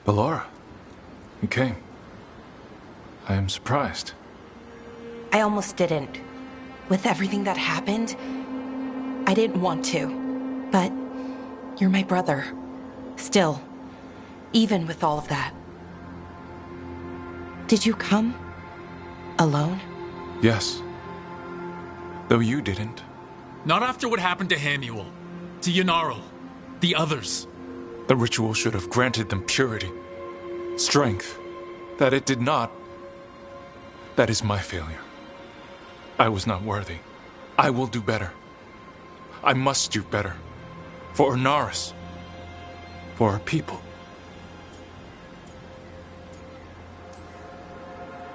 Ballora, you came. I am surprised. I almost didn't. With everything that happened, I didn't want to. But you're my brother. Still, even with all of that. Did you come? Alone? Yes. Though you didn't. Not after what happened to Hamuel, to Yanarl, the others. The ritual should have granted them purity, strength. That it did not. That is my failure. I was not worthy. I will do better. I must do better. For Ernaris. For our people.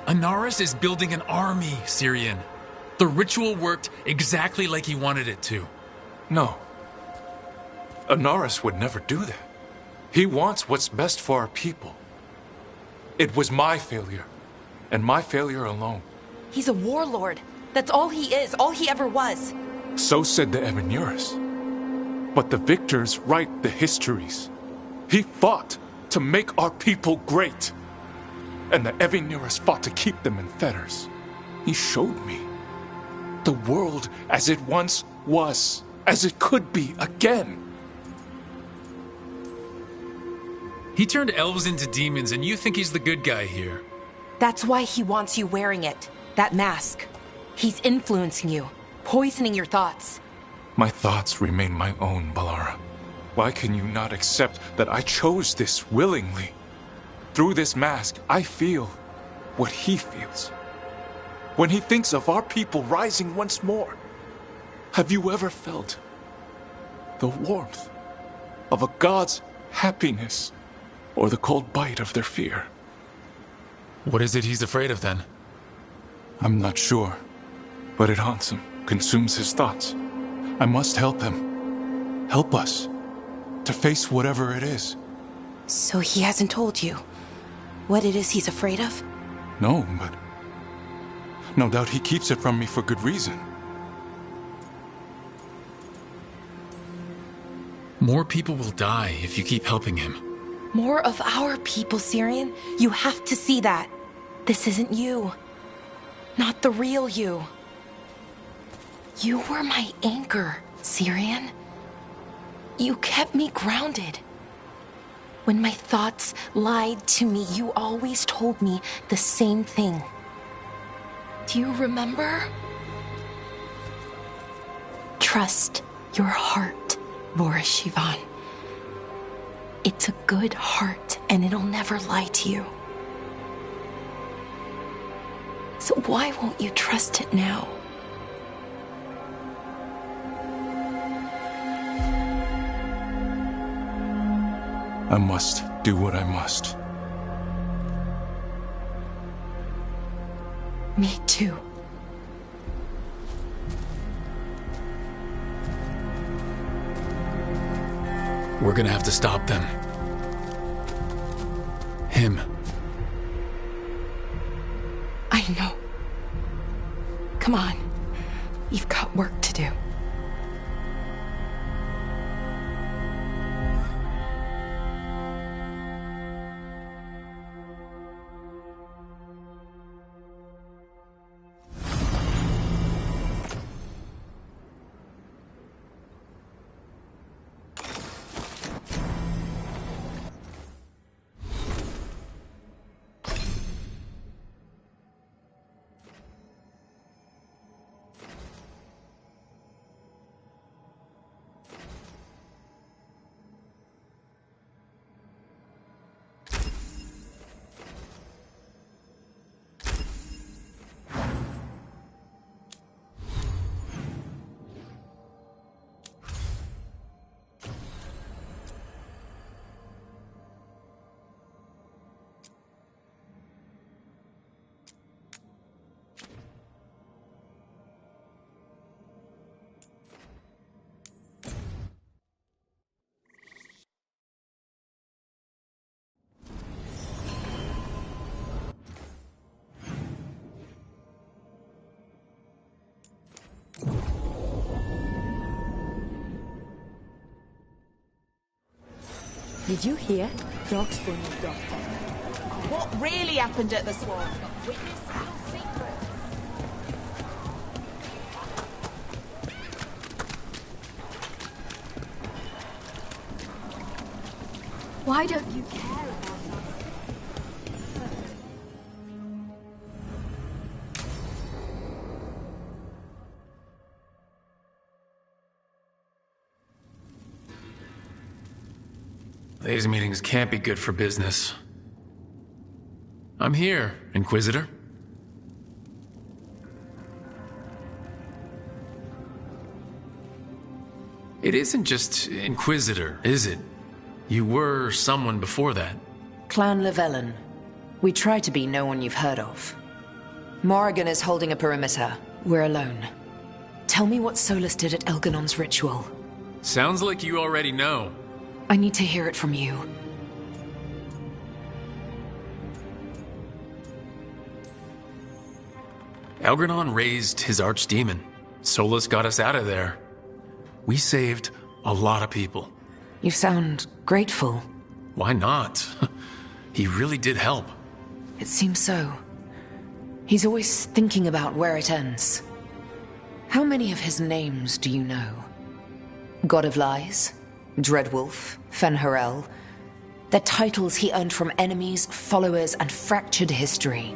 Ernaris is building an army, Syrian. The ritual worked exactly like he wanted it to. No. Ernaris would never do that. He wants what's best for our people. It was my failure, and my failure alone. He's a warlord. That's all he is, all he ever was. So said the Evinuris. But the victors write the histories. He fought to make our people great. And the Evinuris fought to keep them in fetters. He showed me the world as it once was, as it could be again. He turned elves into demons, and you think he's the good guy here. That's why he wants you wearing it. That mask. He's influencing you, poisoning your thoughts. My thoughts remain my own, Ballora. Why can you not accept that I chose this willingly? Through this mask, I feel what he feels. When he thinks of our people rising once more, have you ever felt the warmth of a god's happiness or the cold bite of their fear? What is it he's afraid of, then? I'm not sure, but it haunts him, consumes his thoughts. I must help him. Help us to face whatever it is. So he hasn't told you what it is he's afraid of? No, but no doubt he keeps it from me for good reason. More people will die if you keep helping him. More of our people, Syrian. You have to see that. This isn't you. Not the real you. You were my anchor, Syrian. You kept me grounded. When my thoughts lied to me, you always told me the same thing. Do you remember? Trust your heart, Boris Shivan. It's a good heart, and it'll never lie to you. So why won't you trust it now? I must do what I must. Me too. We're gonna have to stop them. Him. I know. Come on. We've got work to do. Did you hear? Darkspawn's daughter. What really happened at the swamp? Witness our secret. Why don't you care about us? These meetings can't be good for business. I'm here, Inquisitor. It isn't just Inquisitor, is it? You were someone before that. Clan Llewellyn. We try to be no one you've heard of. Morrigan is holding a perimeter. We're alone. Tell me what Solus did at Elganon's ritual. Sounds like you already know. I need to hear it from you. Elganon raised his archdemon. Solus got us out of there. We saved a lot of people. You sound grateful. Why not? He really did help. It seems so. He's always thinking about where it ends. How many of his names do you know? God of Lies, Dreadwolf, Fen'Harel. They're titles he earned from enemies, followers, and fractured history.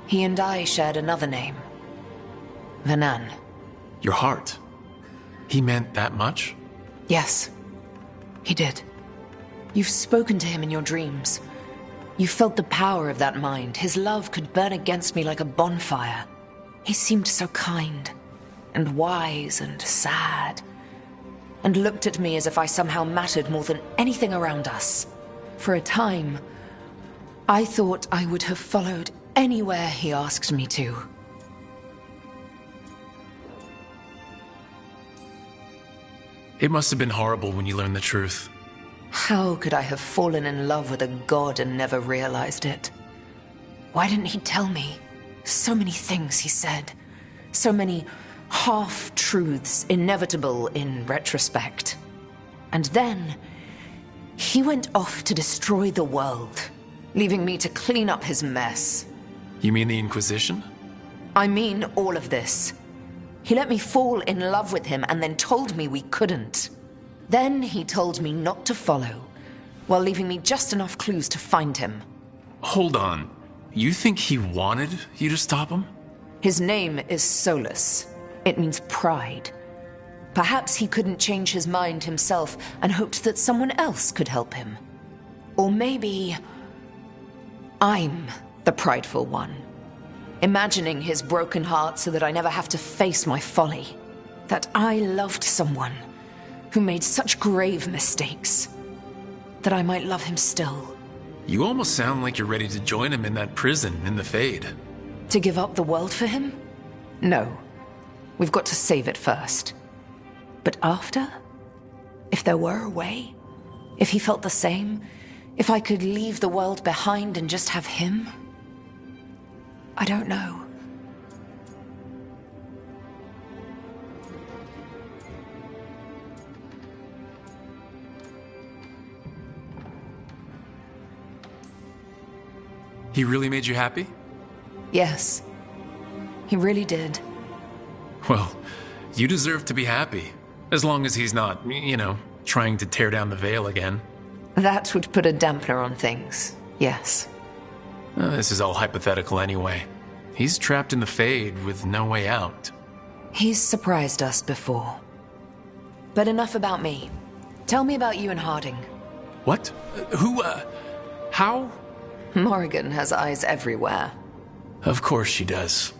He and I shared another name. Vanan. Your heart. He meant that much? Yes, he did. You've spoken to him in your dreams. You felt the power of that mind. His love could burn against me like a bonfire. He seemed so kind, and wise, and sad, and looked at me as if I somehow mattered more than anything around us. For a time, I thought I would have followed anywhere he asked me to. It must have been horrible when you learned the truth. How could I have fallen in love with a god and never realized it? Why didn't he tell me? So many things he said. So many half-truths, inevitable in retrospect. And then, he went off to destroy the world, leaving me to clean up his mess. You mean the Inquisition? I mean all of this. He let me fall in love with him and then told me we couldn't. Then he told me not to follow, while leaving me just enough clues to find him. Hold on. You think he wanted you to stop him? His name is Solus. It means pride. Perhaps he couldn't change his mind himself and hoped that someone else could help him. Or maybe I'm the prideful one, imagining his broken heart so that I never have to face my folly. That I loved someone who made such grave mistakes, that I might love him still. You almost sound like you're ready to join him in that prison in the Fade. To give up the world for him? No. We've got to save it first. But after? If there were a way? If he felt the same? If I could leave the world behind and just have him? I don't know. He really made you happy? Yes. He really did. Well, you deserve to be happy. As long as he's not, trying to tear down the veil again. That would put a dampener on things, yes. This is all hypothetical anyway. He's trapped in the Fade with no way out. He's surprised us before. But enough about me. Tell me about you and Harding. What? How? Morrigan has eyes everywhere. Of course she does.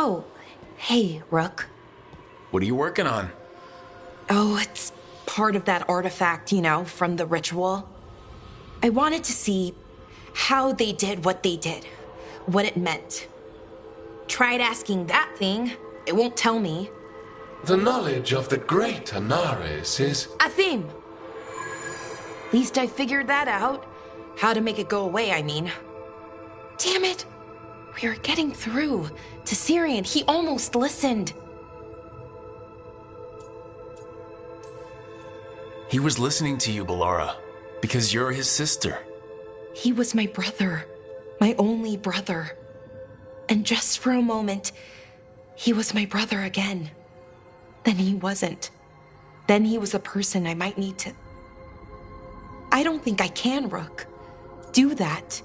Oh, hey, Rook. What are you working on? Oh, it's part of that artifact, from the ritual. I wanted to see how they did what they did, what it meant. Tried asking that thing. It won't tell me. The knowledge of the great Anaris is... A theme. At least I figured that out. How to make it go away, I mean. Damn it. We were getting through to Syrian. He almost listened. He was listening to you, Balara, because you're his sister. He was my brother. My only brother. And just for a moment, he was my brother again. Then he wasn't. Then he was a person I might need to... I don't think I can, Rook. Do that.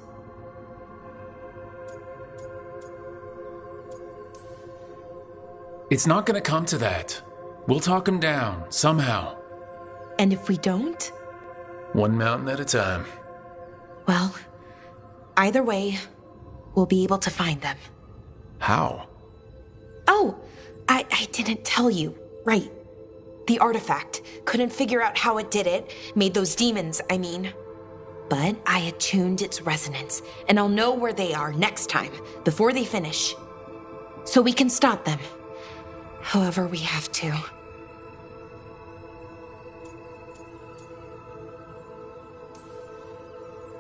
It's not gonna come to that. We'll talk him down, somehow. And if we don't? One mountain at a time. Well, either way, we'll be able to find them. How? Oh, I didn't tell you. Right. The artifact. Couldn't figure out how it did it. Made those demons, I mean. But I attuned its resonance, and I'll know where they are next time, before they finish. So we can stop them. However we have to.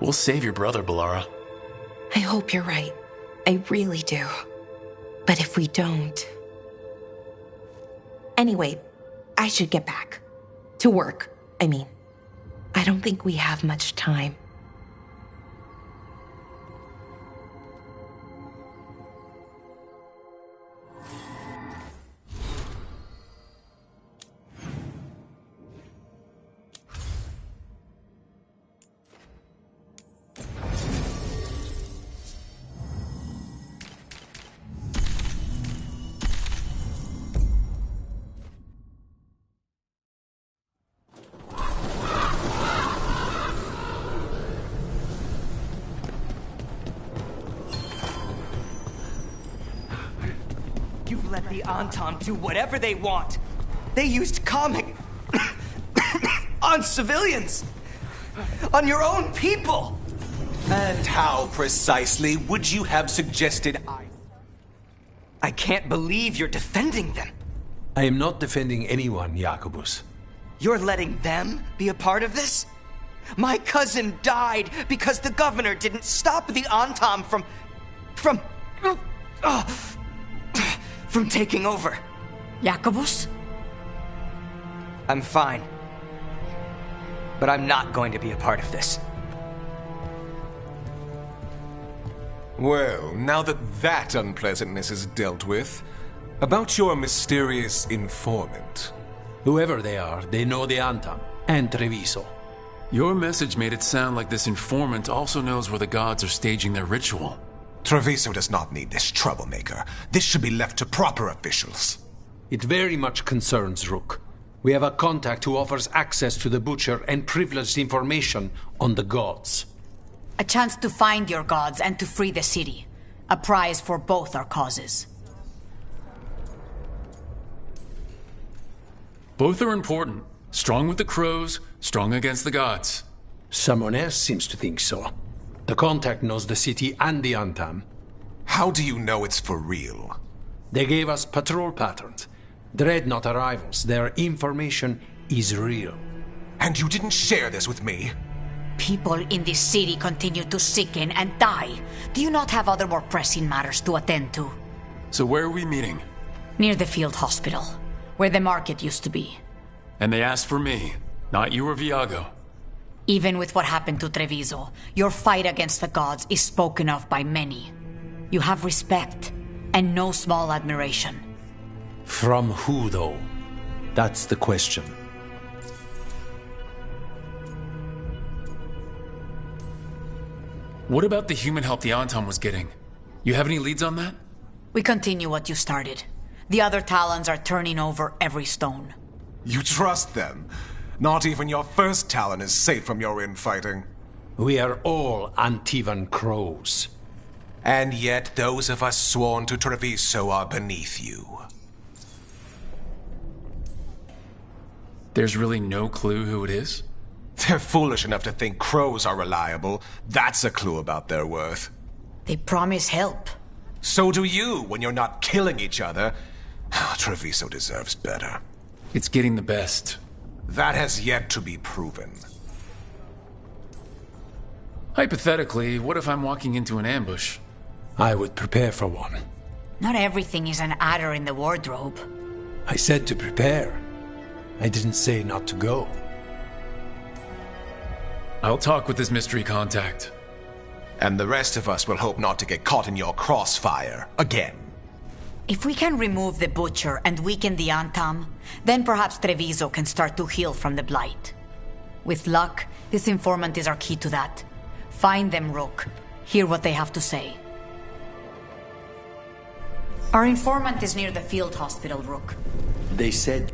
We'll save your brother, Balara. I hope you're right. I really do. But if we don't... Anyway, I should get back. To work, I mean. I don't think we have much time. You've let the Anton do whatever they want. They used comic on civilians, on your own people. And how precisely would you have suggested I can't believe you're defending them. I am not defending anyone, Jacobus. You're letting them be a part of this? My cousin died because the governor didn't stop the Anton from taking over. Jacobus? I'm fine. But I'm not going to be a part of this. Well, now that unpleasantness is dealt with, about your mysterious informant. Whoever they are, they know the Antam and Treviso. Your message made it sound like this informant also knows where the gods are staging their ritual. Treviso does not need this troublemaker. This should be left to proper officials. It very much concerns Rook. We have a contact who offers access to the Butcher and privileged information on the gods. A chance to find your gods and to free the city. A prize for both our causes. Both are important. Strong with the crows, strong against the gods. Someone else seems to think so. The contact knows the city and the Antam. How do you know it's for real? They gave us patrol patterns. Dreadnought arrivals. Their information is real. And you didn't share this with me? People in this city continue to sicken and die. Do you not have other more pressing matters to attend to? So where are we meeting? Near the field hospital, where the market used to be. And they asked for me, not you or Viago. Even with what happened to Treviso, your fight against the gods is spoken of by many. You have respect, and no small admiration. From who, though? That's the question. What about the human help the Anton was getting? You have any leads on that? We continue what you started. The other Talons are turning over every stone. You trust them? Not even your first Talon is safe from your infighting. We are all Antivan crows. And yet those of us sworn to Treviso are beneath you. There's really no clue who it is? They're foolish enough to think crows are reliable. That's a clue about their worth. They promise help. So do you when you're not killing each other. Treviso deserves better. It's getting the best. That has yet to be proven. Hypothetically, what if I'm walking into an ambush? I would prepare for one. Not everything is an adder in the wardrobe. I said to prepare. I didn't say not to go. I'll talk with this mystery contact. And the rest of us will hope not to get caught in your crossfire again. If we can remove the Butcher and weaken the Antam, then perhaps Treviso can start to heal from the Blight. With luck, this informant is our key to that. Find them, Rook. Hear what they have to say. Our informant is near the field hospital, Rook. They said...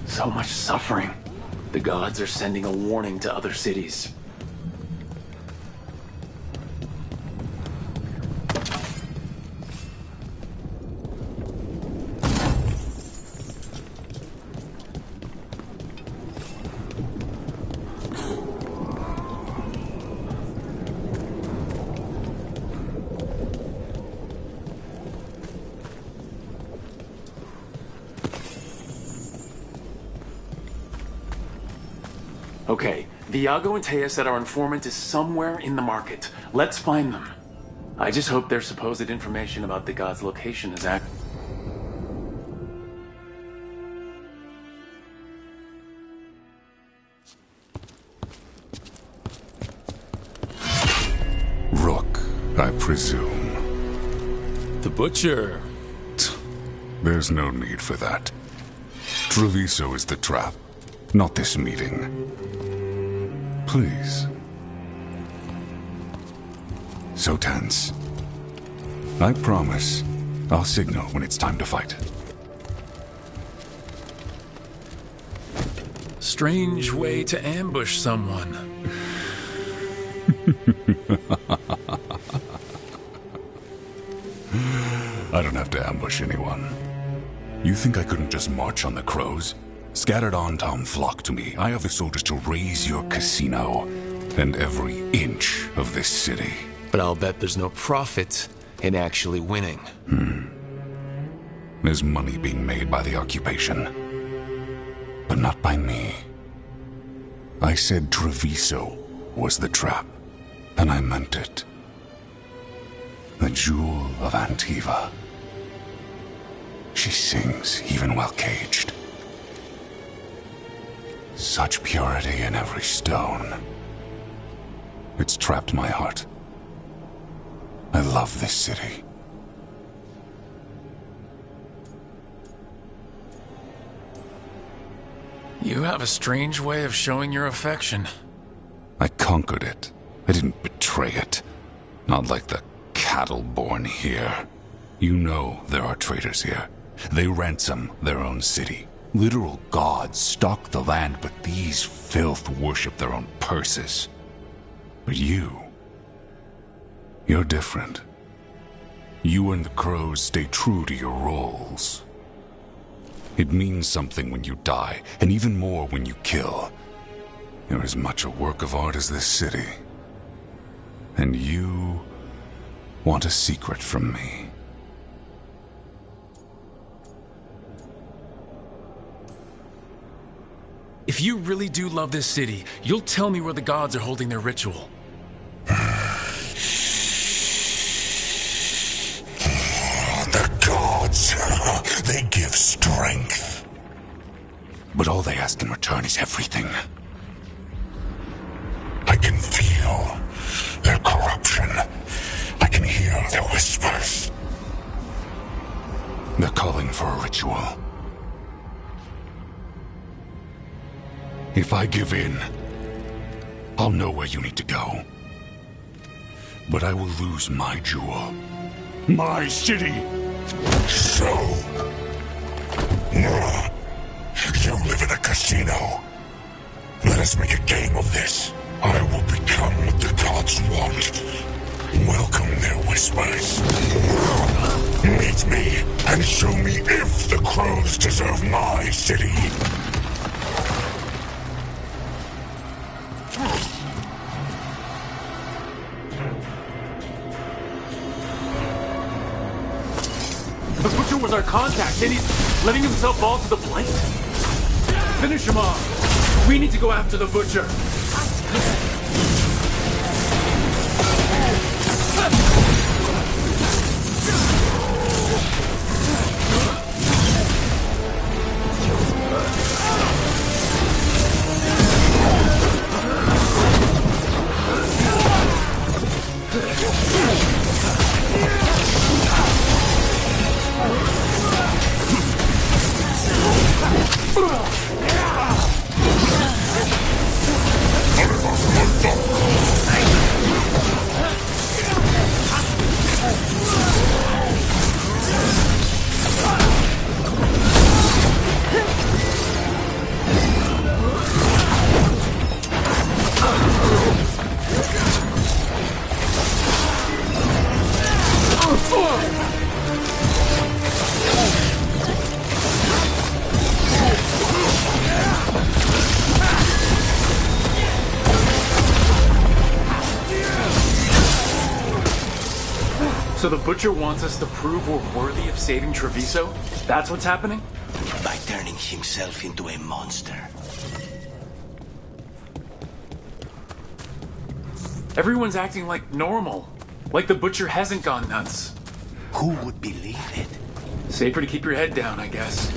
So much suffering. The gods are sending a warning to other cities. Okay, Viago and Taya said our informant is somewhere in the market. Let's find them. I just hope their supposed information about the god's location is accurate. Rook, I presume. The Butcher. There's no need for that. Treviso is the trap, not this meeting. Please. So tense. I promise I'll signal when it's time to fight. Strange way to ambush someone. I don't have to ambush anyone. You think I couldn't just march on the crows? Scattered Antam flock to me. I have the soldiers to raise your casino and every inch of this city. But I'll bet there's no profit in actually winning. There's money being made by the occupation, but not by me. I said Treviso was the trap, and I meant it. The Jewel of Antiva. She sings even while caged. Such purity in every stone. It's trapped my heart. I love this city. You have a strange way of showing your affection. I conquered it. I didn't betray it. Not like the cattle born here. You know there are traitors here. They ransom their own city. Literal gods stalk the land, but these filth worship their own purses. But you're different. You and the crows stay true to your roles. It means something when you die, and even more when you kill. You're as much a work of art as this city. And you want a secret from me. If you really do love this city, you'll tell me where the gods are holding their ritual. The gods, they give strength. But all they ask in return is everything. I can feel their corruption. I can hear their whispers. They're calling for a ritual. If I give in, I'll know where you need to go. But I will lose my jewel. My city! So... you live in a casino. Let us make a game of this. I will become what the gods want. Welcome their whispers. Meet me and show me if the crows deserve my city. The Butcher was our contact, and he's letting himself fall to the blight? Finish him off. We need to go after the Butcher. So the Butcher wants us to prove we're worthy of saving Treviso? That's what's happening? By turning himself into a monster. Everyone's acting like normal. Like the Butcher hasn't gone nuts. Who would believe it? Safer to keep your head down, I guess.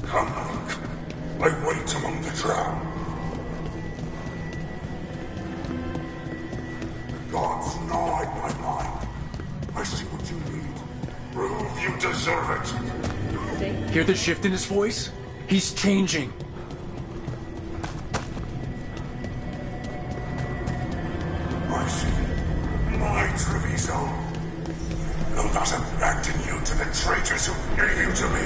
Come, I wait among the drowned. The gods gnaw at my mind. I see what you need. Prove you deserve it. Hear the shift in his voice? He's changing. I see. My Treviso. Will not abandon you to the traitors who gave you to me.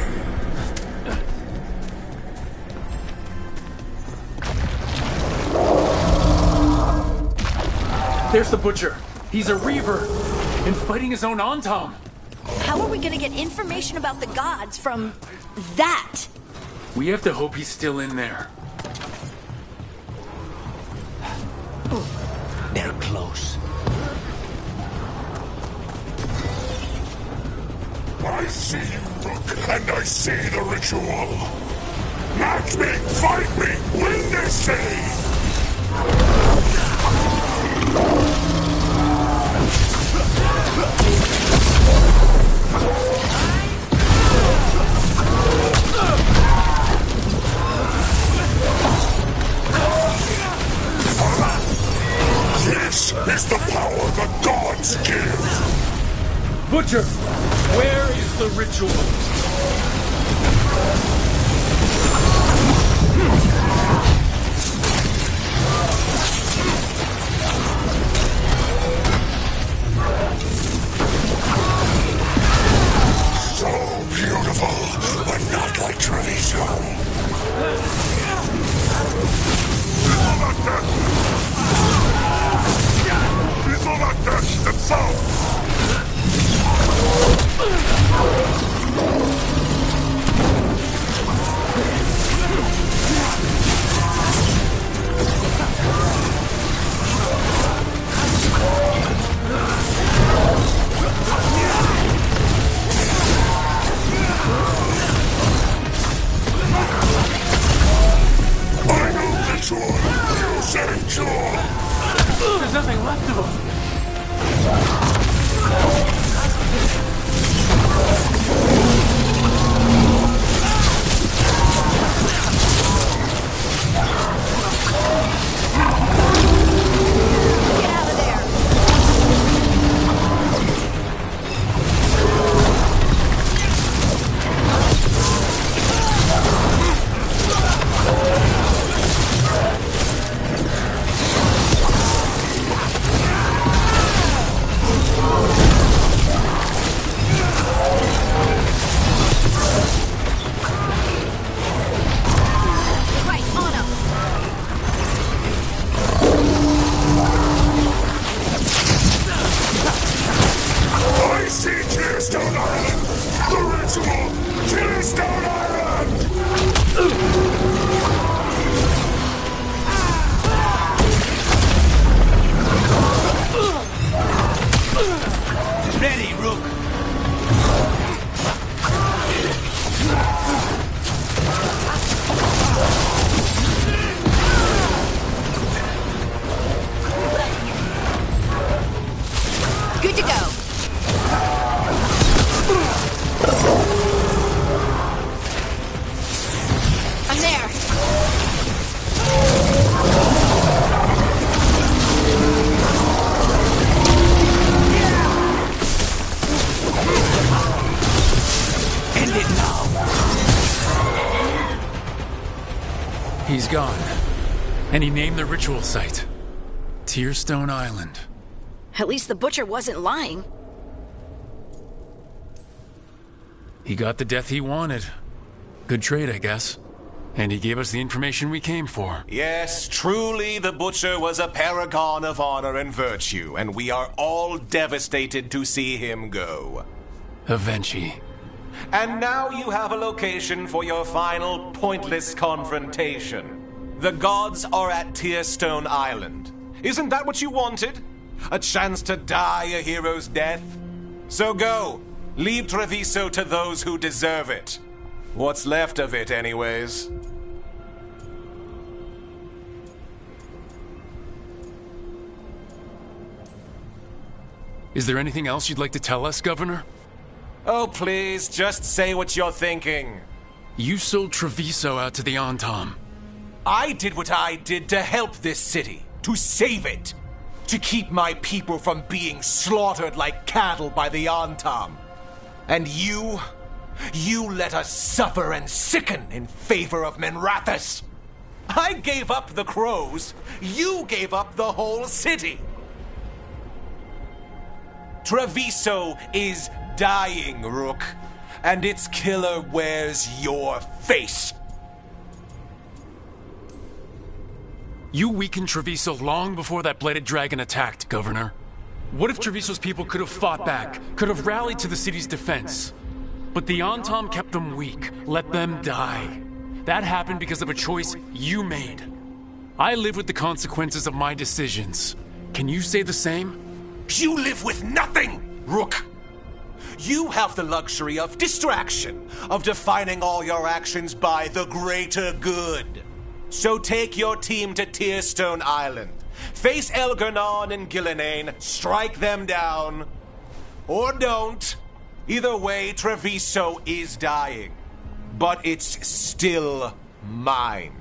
There's the Butcher. He's a Reaver. And fighting his own Antam. How are we gonna get information about the gods from that? We have to hope he's still in there. They're close. I see you, Rook, and I see the ritual. Match me, fight me, win this city! This is the power the gods give! Butcher, where is the ritual? So beautiful, but not like Treviso. There's nothing left of him. Get out of there! gone. And he named the ritual site Tearstone Island. At least the butcher wasn't lying. He got the death he wanted. Good trade, I guess. And he gave us the information we came for. Yes, truly the Butcher was a paragon of honor and virtue, and we are all devastated to see him go. Avenchi. And now you have a location for your final pointless confrontation. The gods are at Tearstone Island. Isn't that what you wanted? A chance to die a hero's death? So go. Leave Treviso to those who deserve it. What's left of it, anyways. Is there anything else you'd like to tell us, Governor? Oh, please, just say what you're thinking. You sold Treviso out to the Antam. I did what I did to help this city, to save it, to keep my people from being slaughtered like cattle by the Antam. And you let us suffer and sicken in favor of Menrathus. I gave up the crows, you gave up the whole city. Treviso is dying, Rook, and its killer wears your face. You weakened Treviso long before that Bladed Dragon attacked, Governor. What if Treviso's people could have fought back, could have rallied to the city's defense? But the Antam kept them weak, let them die. That happened because of a choice you made. I live with the consequences of my decisions. Can you say the same? You live with nothing, Rook! You have the luxury of distraction, of defining all your actions by the greater good. So take your team to Tearstone Island. Face Elgernon and Gillenane, strike them down. Or don't. Either way, Treviso is dying. But it's still mine.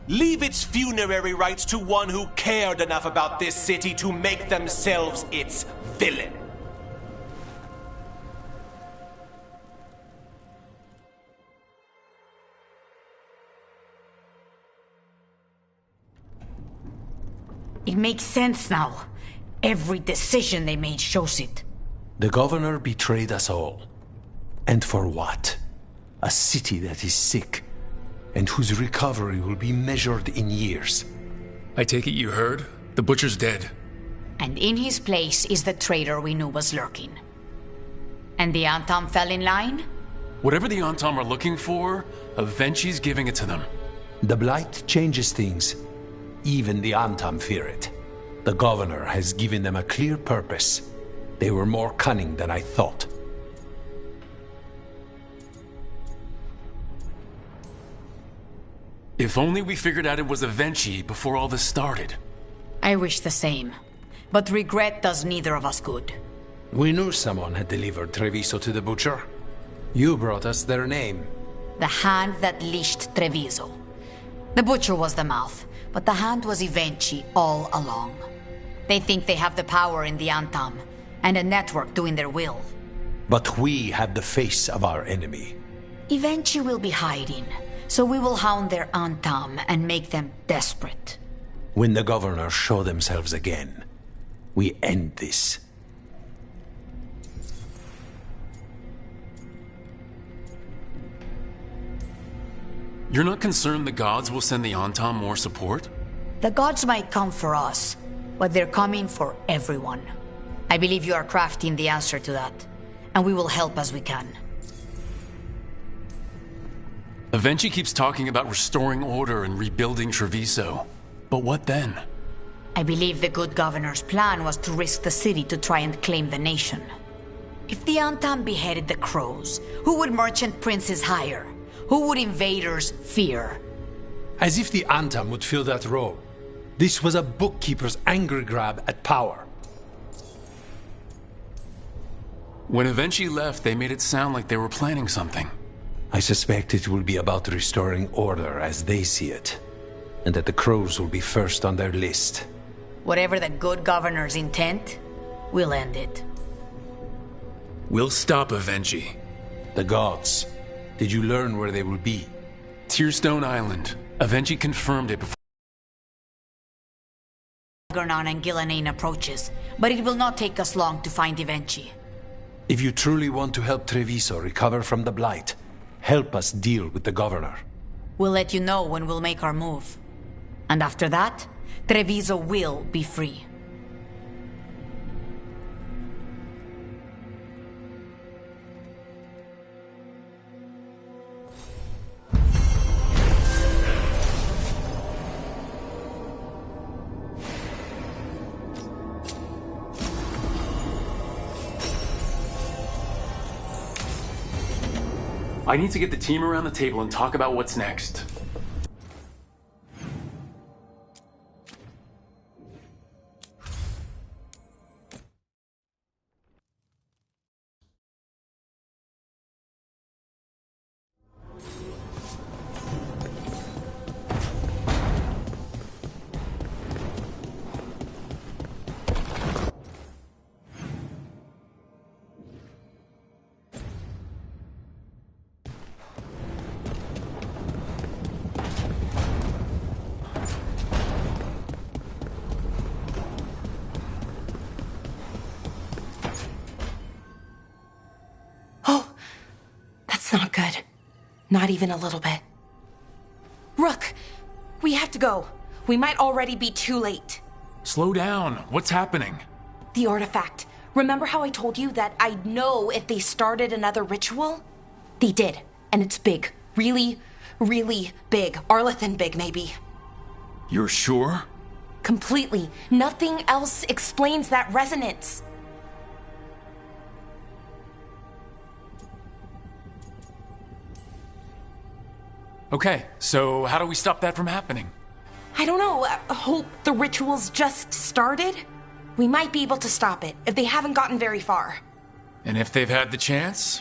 Leave its funerary rites to one who cared enough about this city to make themselves its villain. It makes sense now. Every decision they made shows it. The governor betrayed us all. And for what? A city that is sick, and whose recovery will be measured in years. I take it you heard? The Butcher's dead. And in his place is the traitor we knew was lurking. And the Antam fell in line? Whatever the Antam are looking for, Avenchi's giving it to them. The Blight changes things. Even the Antam fear it. The governor has given them a clear purpose. They were more cunning than I thought. If only we figured out it was Avenchi before all this started. I wish the same. But regret does neither of us good. We knew someone had delivered Treviso to the Butcher. You brought us their name. The hand that leashed Treviso. The Butcher was the mouth, but the hand was Avenchi all along. They think they have the power in the Antam, and a network doing their will. But we have the face of our enemy. Avenchi will be hiding, so we will hound their Antam and make them desperate. When the governors show themselves again, we end this. You're not concerned the gods will send the Antam more support? The gods might come for us, but they're coming for everyone. I believe you are crafting the answer to that, and we will help as we can. Avenchi keeps talking about restoring order and rebuilding Treviso. But what then? I believe the good governor's plan was to risk the city to try and claim the nation. If the Antam beheaded the crows, who would merchant princes hire? Who would invaders fear? As if the Antam would fill that role. This was a bookkeeper's angry grab at power. When Avenchi left, they made it sound like they were planning something. I suspect it will be about restoring order as they see it, and that the crows will be first on their list. Whatever the good governor's intent, we'll end it. We'll stop Avenchi. The gods. Did you learn where they will be? Tearstone Island. Avenchi confirmed it before. Algernon and Gillenane approaches, but it will not take us long to find Avenchi. If you truly want to help Treviso recover from the Blight, help us deal with the Governor. We'll let you know when we'll make our move. And after that, Treviso will be free. I need to get the team around the table and talk about what's next. Not good. Not even a little bit. Rook, we have to go. We might already be too late. Slow down. What's happening? The artifact. Remember how I told you that I'd know if they started another ritual? They did. And it's big. Really, really big. Arlethan big, maybe. You're sure? Completely. Nothing else explains that resonance. Okay, so how do we stop that from happening? I don't know. I hope the ritual's just started. We might be able to stop it if they haven't gotten very far. And if they've had the chance?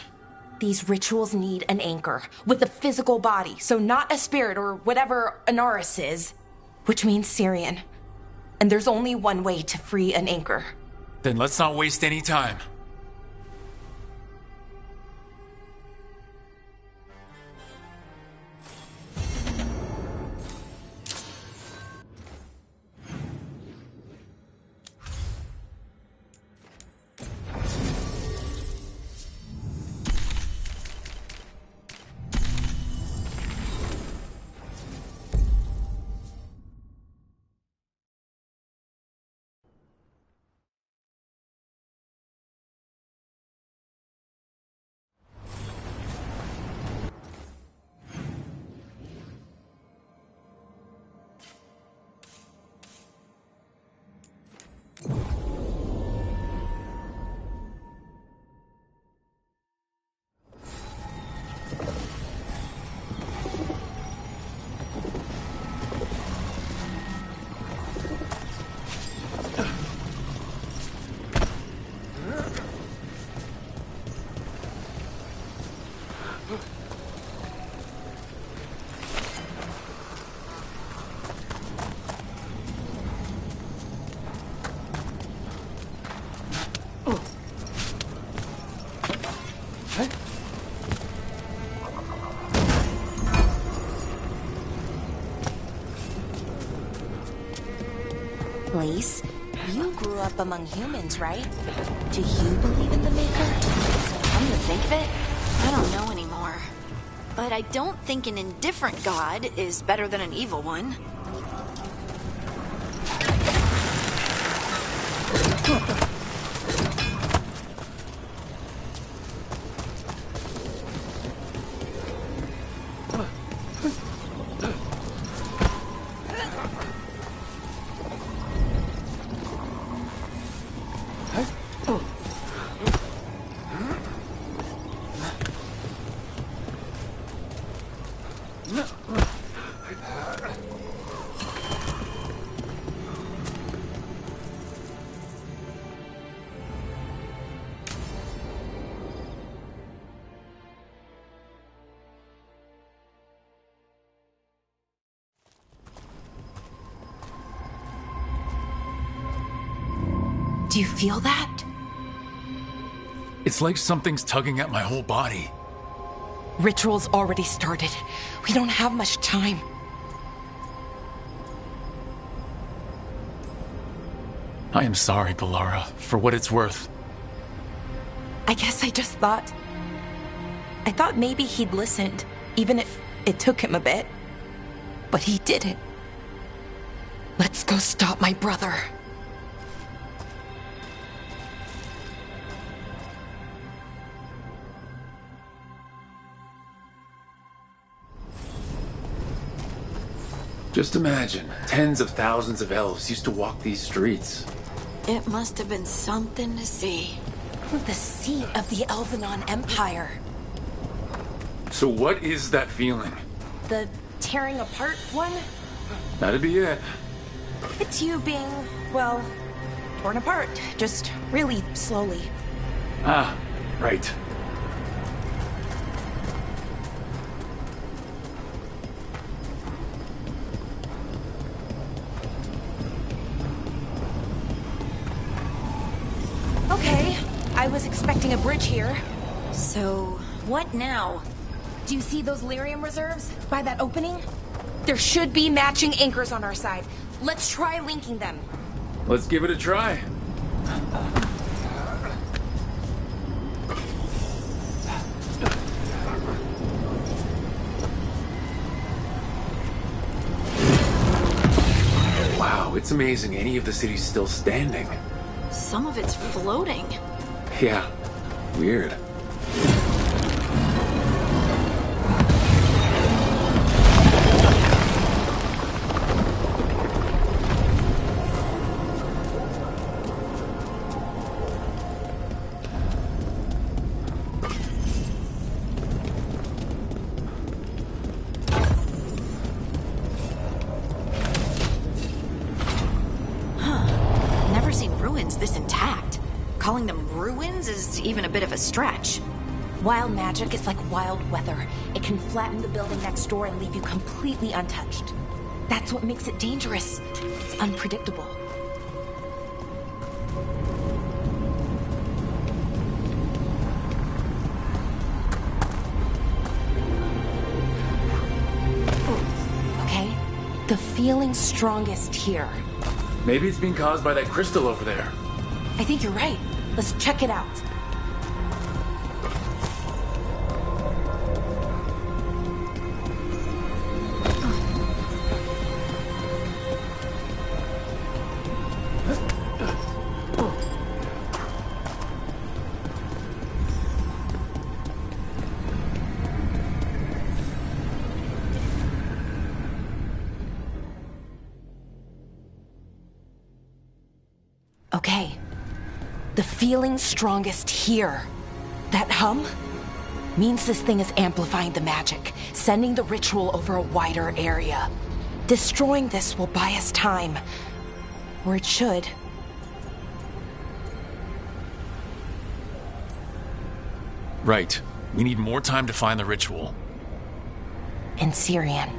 These rituals need an anchor with a physical body, so not a spirit or whatever Anaris is, which means Syrian. And there's only one way to free an anchor. Then let's not waste any time. Blaze, you grew up among humans, right? Do you believe in the Maker? Come to think of it, I don't know anymore. But I don't think an indifferent god is better than an evil one. Do you feel that? It's like something's tugging at my whole body. Ritual's already started. We don't have much time. I am sorry, Balara, for what it's worth. I guess I just thought... I thought maybe he'd listened, even if it took him a bit. But he didn't. Let's go stop my brother. Just imagine, tens of thousands of elves used to walk these streets. It must have been something to see. The seat of the Elvenon Empire. So what is that feeling? The tearing apart one? That'd be it. It's you being, well, torn apart. Just really slowly. Ah, right. Okay, I was expecting a bridge here. So, what now? Do you see those lyrium reserves by that opening? There should be matching anchors on our side. Let's try linking them. Let's give it a try. Wow, it's amazing any of the city's still standing. Some of it's floating. Yeah, weird. Never seen ruins this intact. Calling them ruins is even a bit of a stretch. Wild magic is like wild weather. It can flatten the building next door and leave you completely untouched. That's what makes it dangerous. It's unpredictable. Okay, the feeling's strongest here. Maybe it's being caused by that crystal over there. I think you're right. Let's check it out. Okay. The feeling's strongest here. That hum means this thing is amplifying the magic, sending the ritual over a wider area. Destroying this will buy us time. Or it should. Right. We need more time to find the ritual. In Syrian.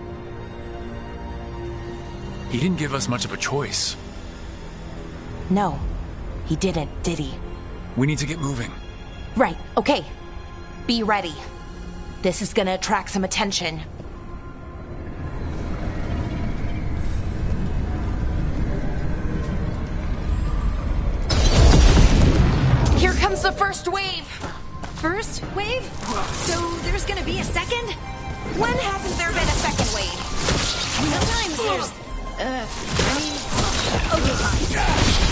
He didn't give us much of a choice. No, he didn't, did he? We need to get moving. Right, okay. Be ready. This is gonna attract some attention. Here comes the first wave! First wave? So there's gonna be a second? When hasn't there been a second wave? Sometimes there's... okay, fine.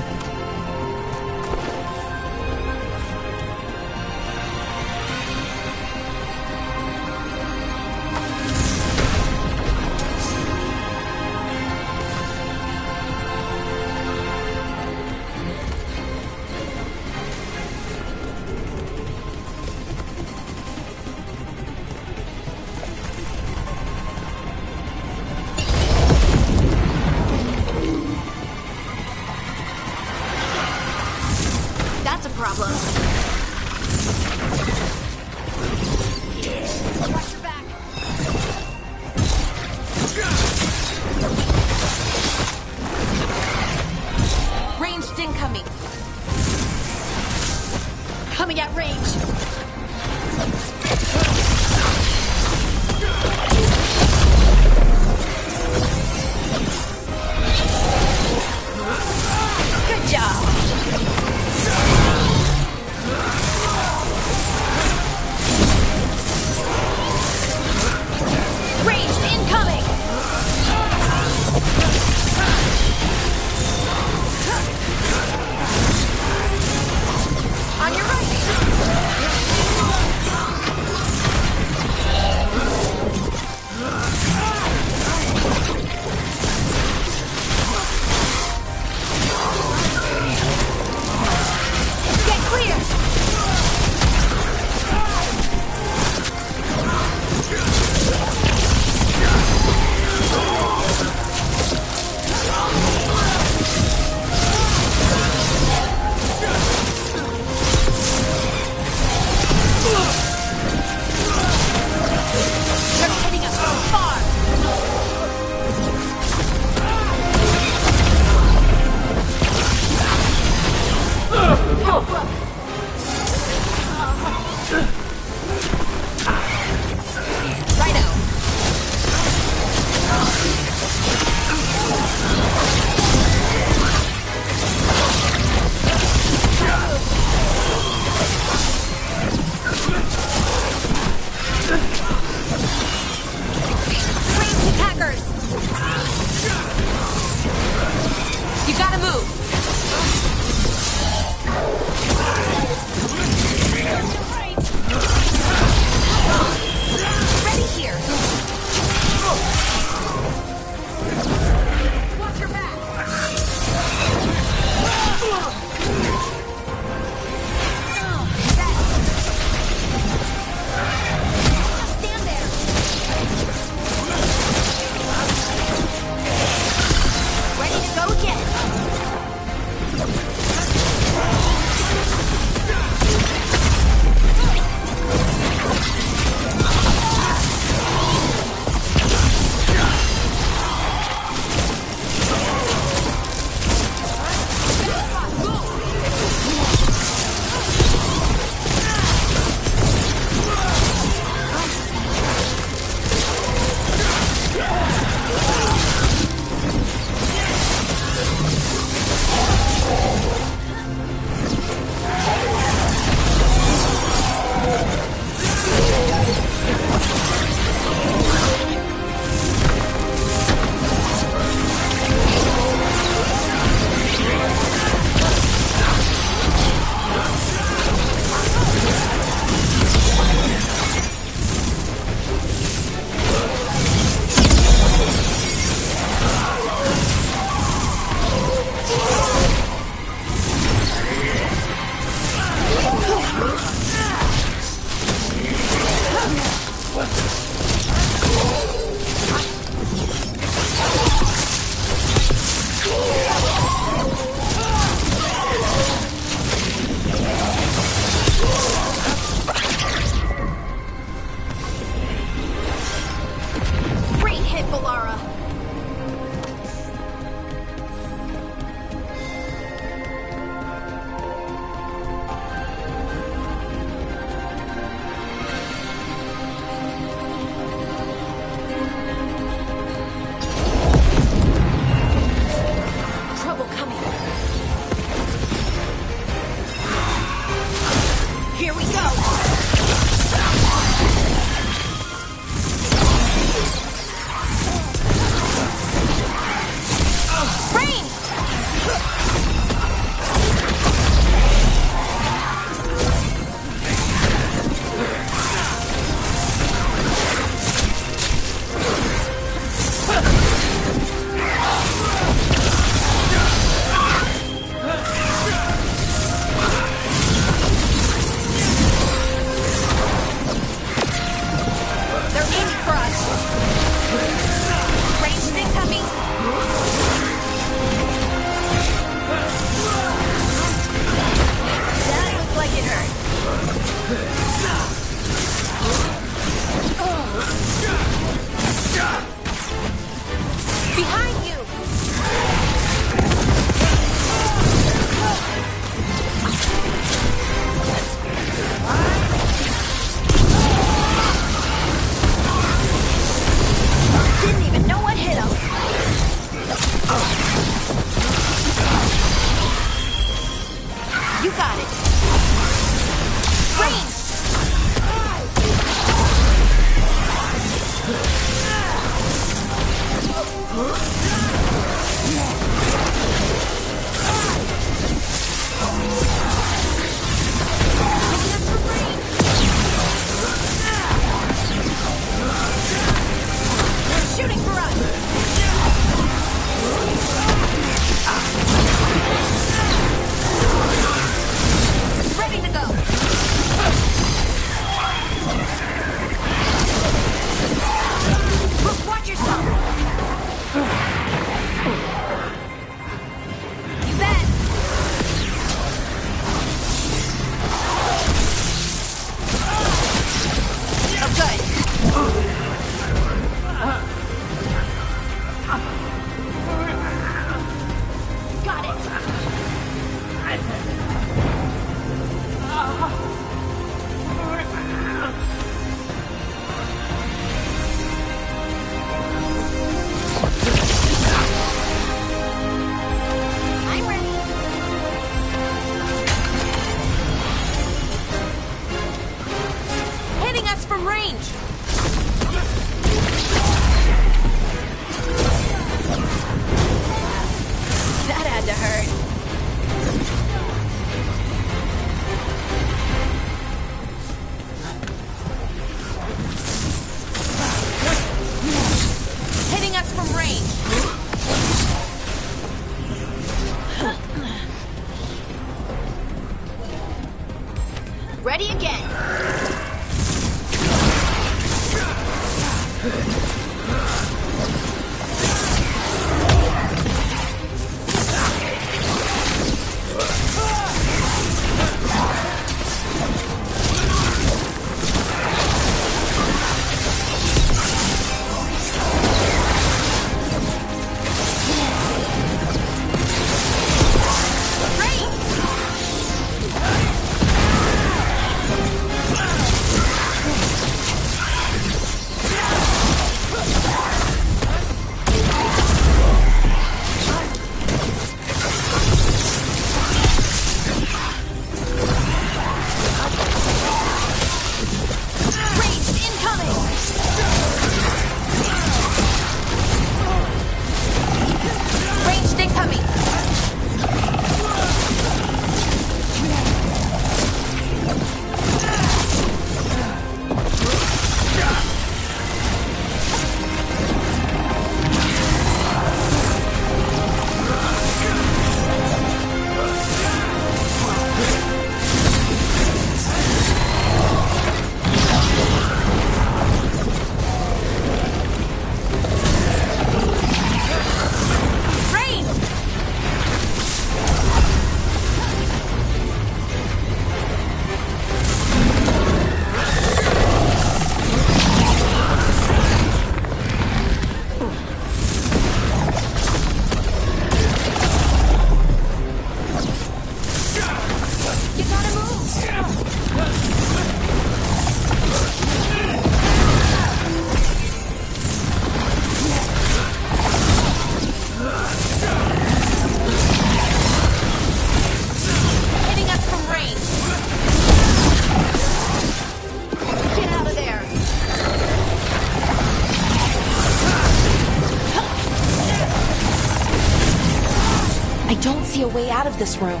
I don't see a way out of this room.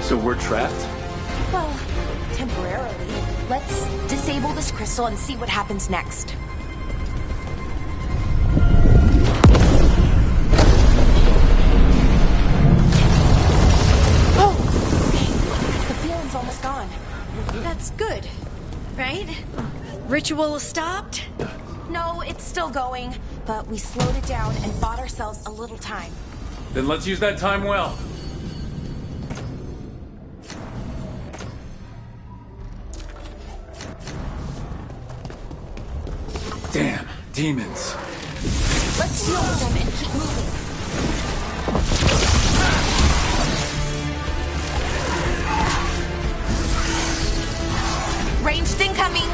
So we're trapped? Well, temporarily. Let's disable this crystal and see what happens next. Oh! Okay. The feeling's almost gone. That's good, right? Ritual stopped? No, it's still going, but we slowed it down and bought ourselves a little time. Then let's use that time well. Damn, demons. Let's deal with them and keep moving. Ranged incoming!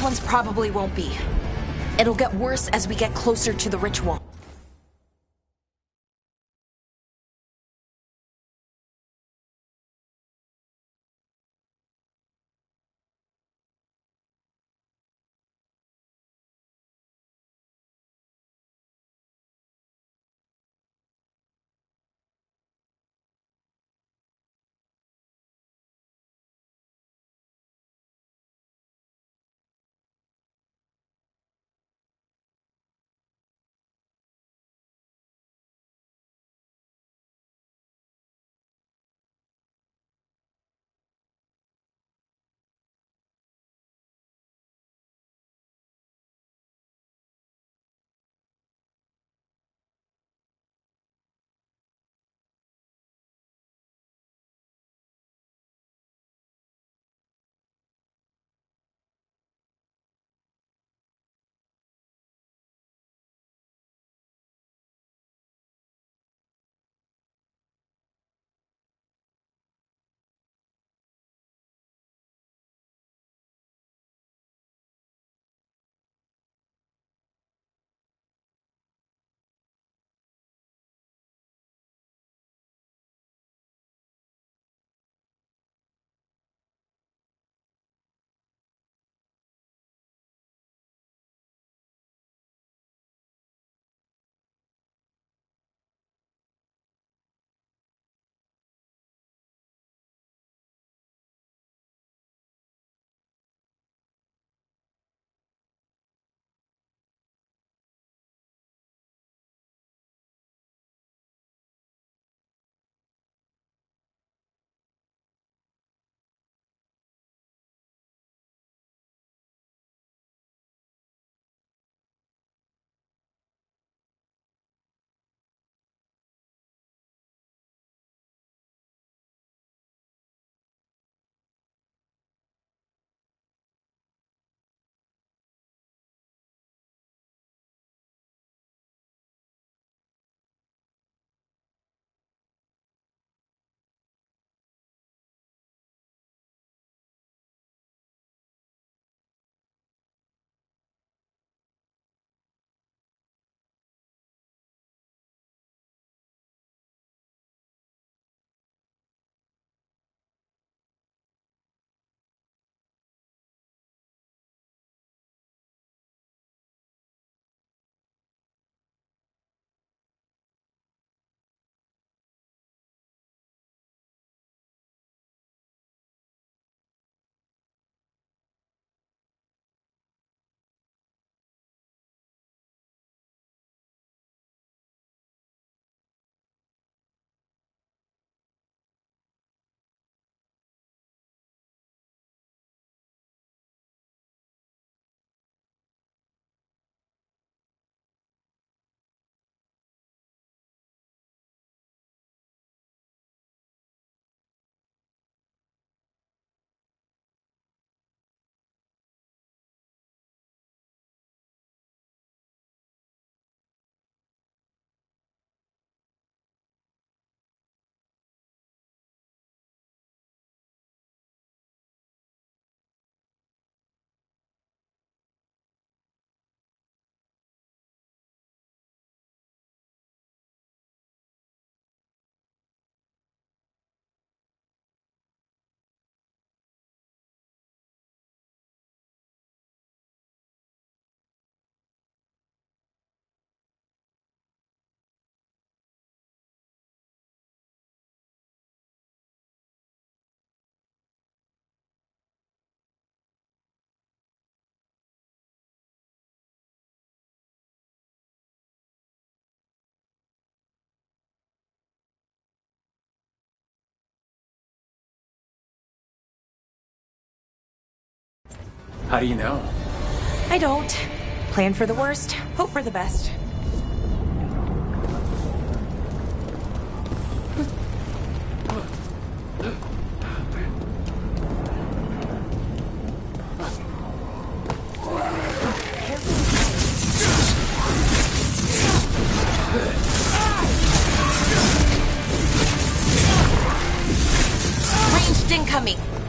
ones probably won't be. It'll get worse as we get closer to the ritual. How do you know? I don't. Plan for the worst, hope for the best. Ranged incoming.